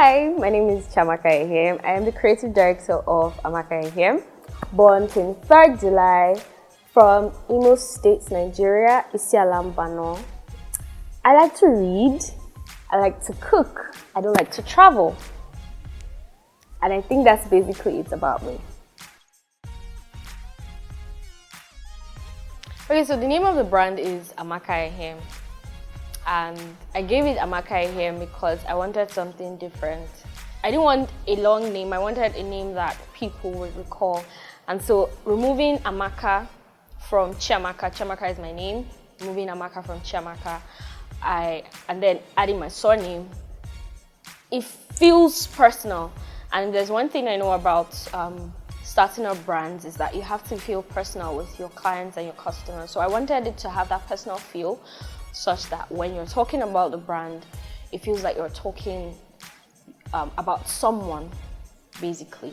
Hi, my name is Chiamaka Ehiem. I am the creative director of Amaka Ehiem, born 23rd July from Imo State, Nigeria, Isialambano. I like to read, I like to cook, I don't like to travel. And I think that's basically it about me. Okay, so the name of the brand is Amaka Ehiem. And I gave it Amaka Ehiem because I wanted something different. I didn't want a long name, I wanted a name that people would recall. And so removing Amaka from Chiamaka, Chiamaka is my name, removing Amaka from Chiamaka, and then adding my surname, it feels personal. And there's one thing I know about starting up brands is that you have to feel personal with your clients and your customers. So I wanted it to have that personal feel, such that when you're talking about the brand, it feels like you're talking about someone, basically.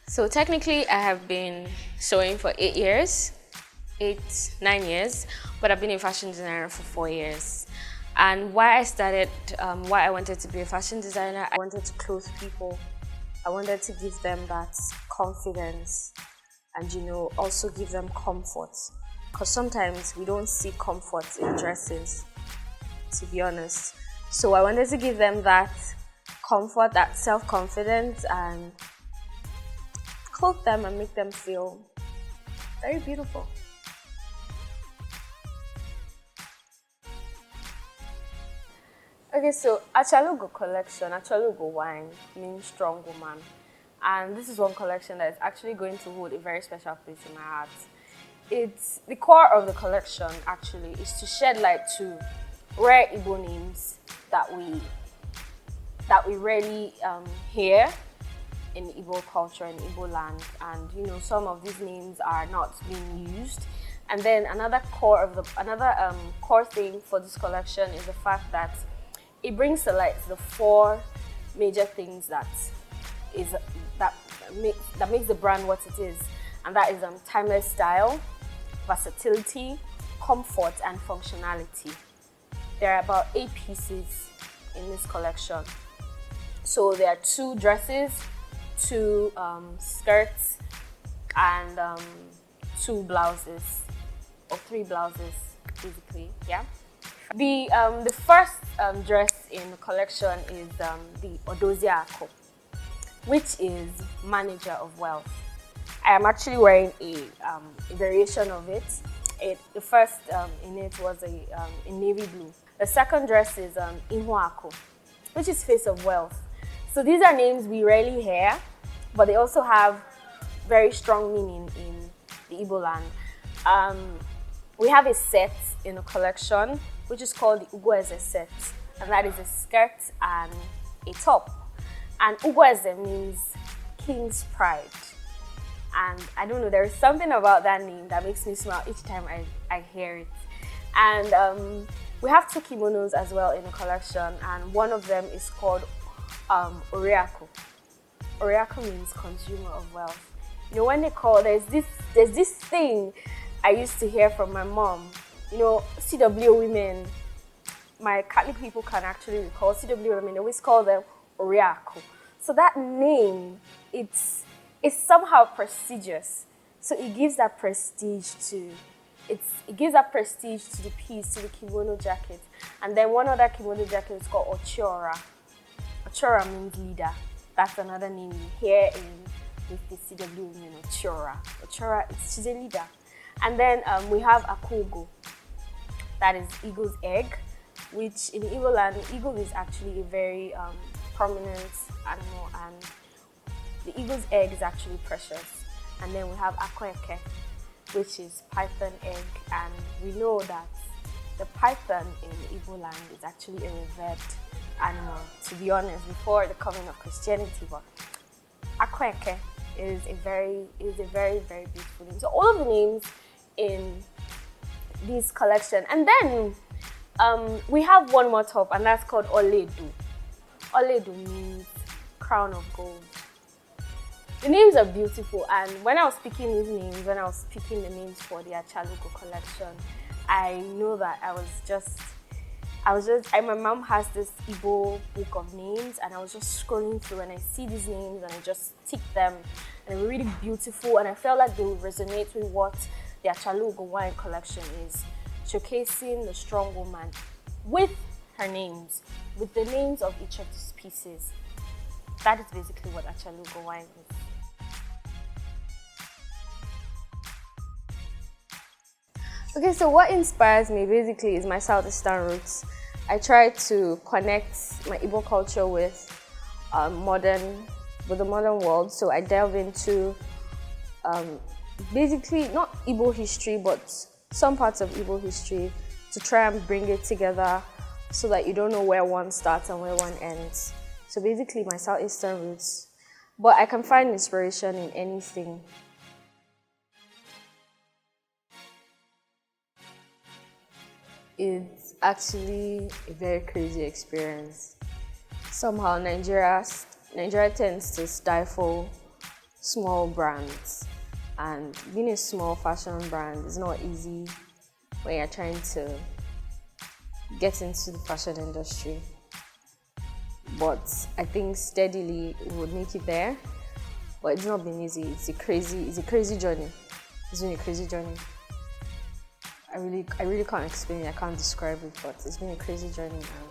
So technically, I have been sewing for 9 years, but I've been a fashion designer for 4 years. And why I wanted to be a fashion designer, I wanted to clothe people. I wanted to give them that confidence and, also give them comfort. Because sometimes we don't see comfort in dresses, to be honest. So I wanted to give them that comfort, that self-confidence, and clothe them and make them feel very beautiful. Okay, so Achalugo collection, Achalugo wine means strong woman. And this is one collection that is actually going to hold a very special place in my heart. It's the core of the collection actually is to shed light to rare Igbo names that we rarely hear in Igbo culture, in Igbo land. And some of these names are not being used. And then another core thing for this collection is the fact that it brings to light the 4 major things that makes the brand what it is, and that is timeless style, versatility, comfort, and functionality. There are about 8 pieces in this collection. So there are 2 dresses, 2 skirts, and 2 blouses, or 3 blouses, basically. Yeah. The first dress in the collection is the Odozia Ako, which is manager of wealth. I am actually wearing a variation of it. The first in it was in navy blue. The second dress is Ihuako, which is face of wealth. So these are names we rarely hear, but they also have very strong meaning in the Igbo land. We have a set in the collection, which is called the Ugweze set, and that is a skirt and a top. And Ugweze means king's pride. And I don't know, there is something about that name that makes me smile each time I hear it. And we have 2 kimonos as well in the collection, and one of them is called Oriako. Oriako means consumer of wealth. When they call, there's this thing I used to hear from my mom. CW women, my Catholic people can actually recall CW women, they always call them Oriako. So that name, it's somehow prestigious. So it gives that prestige to the piece, to the kimono jacket. And then one other kimono jacket is called Ochiora. Ochiora means leader. That's another name you hear with the CW women, Ochiora. Ochiora, she's a leader. And then we have Akogo. That is eagle's egg, which in Igbo land, eagle is actually a very prominent animal, and the eagle's egg is actually precious. And then we have Akweke, which is python egg, and we know that the python in Igbo land is actually a revered animal, to be honest, before the coming of Christianity. But Akweke is a very, very beautiful name. So all of the names in this collection. And then we have one more top, and that's called Oledu. Oledu means crown of gold. The names are beautiful, and when I was picking these names, when I was picking the names for the Achalugo collection, I know that my mom has this Igbo book of names, and I was just scrolling through and I see these names and I just tick them, and they were really beautiful, and I felt like they would resonate with what the Achalugo wine collection is, showcasing the strong woman with her names, with the names of each of these pieces. That is basically what Achalugo wine is. Okay, so what inspires me basically is my Southeastern roots. I try to connect my Igbo culture with the modern world. So I delve into basically not Igbo history, but some parts of Igbo history to try and bring it together so that you don't know where one starts and where one ends. So basically my Southeastern roots. But I can find inspiration in anything. It's actually a very crazy experience. Somehow Nigeria tends to stifle small brands, and being a small fashion brand is not easy when you're trying to get into the fashion industry. But I think steadily we would make it there. But it's not been easy. It's a crazy journey. It's been a crazy journey. I really can't explain it, I can't describe it, but it's been a crazy journey now.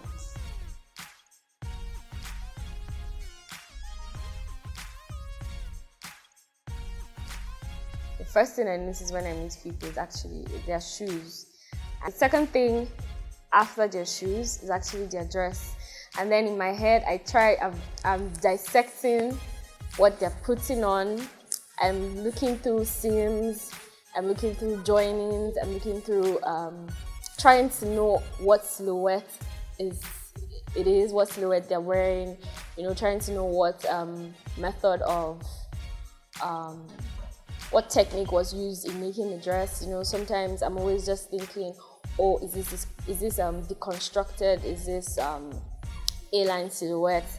The first thing I notice when I meet people is actually their shoes. And the second thing after their shoes is actually their dress. And then in my head, I'm dissecting what they're putting on. I'm looking through seams, I'm looking through joinings, I'm looking through trying to know what silhouette what silhouette they're wearing, trying to know what method of what technique was used in making the dress. Sometimes I'm always just thinking, oh, is this deconstructed? Is this A-line silhouette?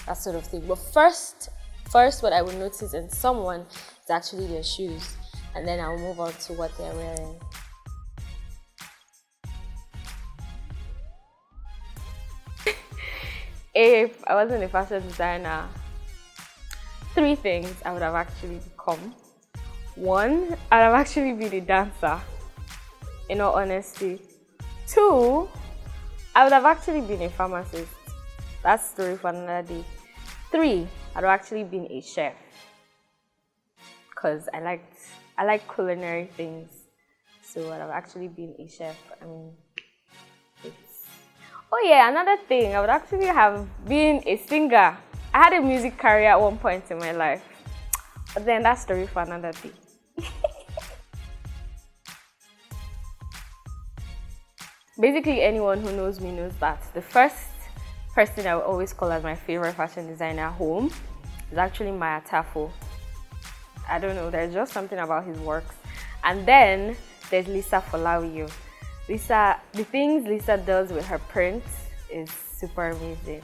That sort of thing. But first what I will notice in someone is actually their shoes. And then I'll move on to what they're wearing. If I wasn't a fashion designer, 3 things I would have actually become. 1, I'd have actually been a dancer, in all honesty. 2, I would have actually been a pharmacist. That's a story for another day. 3, I'd have actually been a chef, because I like culinary things, so I've actually been a chef. Oh yeah, another thing, I would actually have been a singer. I had a music career at one point in my life, but then that's story for another day. Basically, anyone who knows me knows that the first person I would always call as my favorite fashion designer at home is actually Maya Tafo. I don't know, there's just something about his works. And then there's Lisa Folawiyo. The things Lisa does with her prints is super amazing.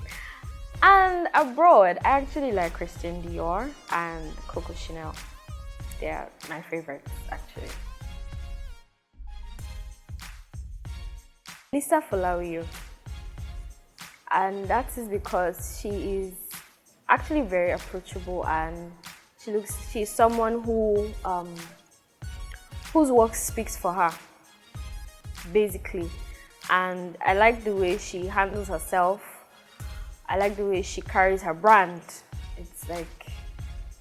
And abroad, I actually like Christian Dior and Coco Chanel. They are my favorites, actually. Lisa Folawiyo. And that is because she is actually very approachable, and she's someone who whose work speaks for her, basically. And I like the way she handles herself. I like the way she carries her brand.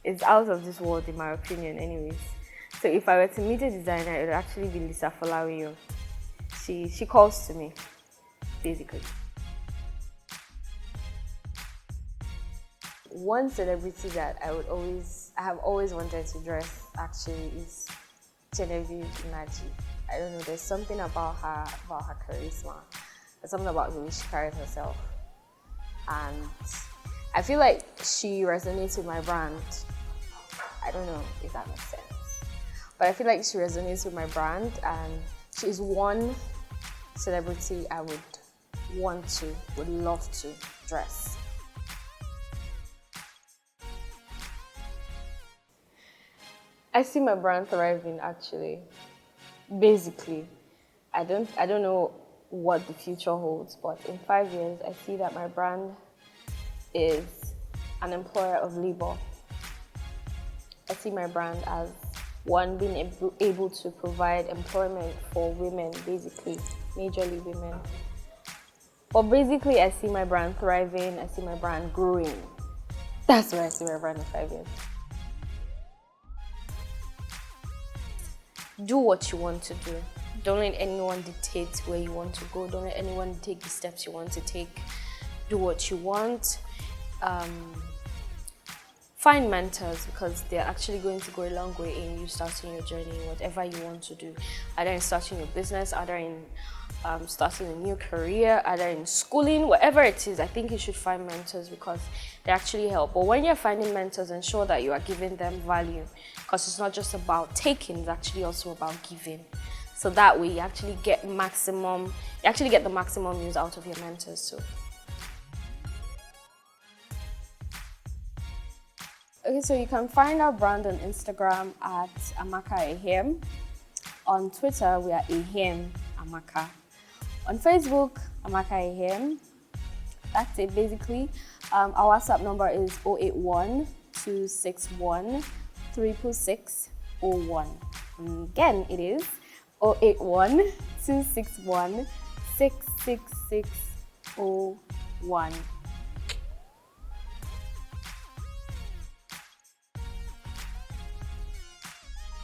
It's out of this world, in my opinion, anyways. So if I were to meet a designer, it would actually be Lisa Folawiyo. She calls to me, basically. One celebrity that I have always wanted to dress actually is Genevieve Naji. I don't know, there's something about her charisma. There's something about the way she carries herself. And I feel like she resonates with my brand. I don't know if that makes sense. But I feel like she resonates with my brand, and she's one celebrity I would love to dress. I see my brand thriving, actually. Basically, I don't know what the future holds, but in 5 years, I see that my brand is an employer of labor. I see my brand as one, being able to provide employment for women, basically, majorly women. But basically, I see my brand thriving, I see my brand growing. That's where I see my brand in 5 years. Do what you want to do. Don't let anyone dictate where you want to go. Don't let anyone take the steps you want to take. Do what you want. Find mentors, because they're actually going to go a long way in you starting your journey, whatever you want to do. Either in starting your business, either in starting a new career, either in schooling, whatever it is, I think you should find mentors because they actually help. But when you're finding mentors, ensure that you are giving them value, because it's not just about taking, it's actually also about giving. So that way you actually get the maximum use out of your mentors too. Okay, so you can find our brand on Instagram at Amaka EHIEM. On Twitter, we are EHIEM Amaka. On Facebook, Amaka EHIEM. That's it, basically. Our WhatsApp number is 081 261 66601. Again, it is 081 261 66601.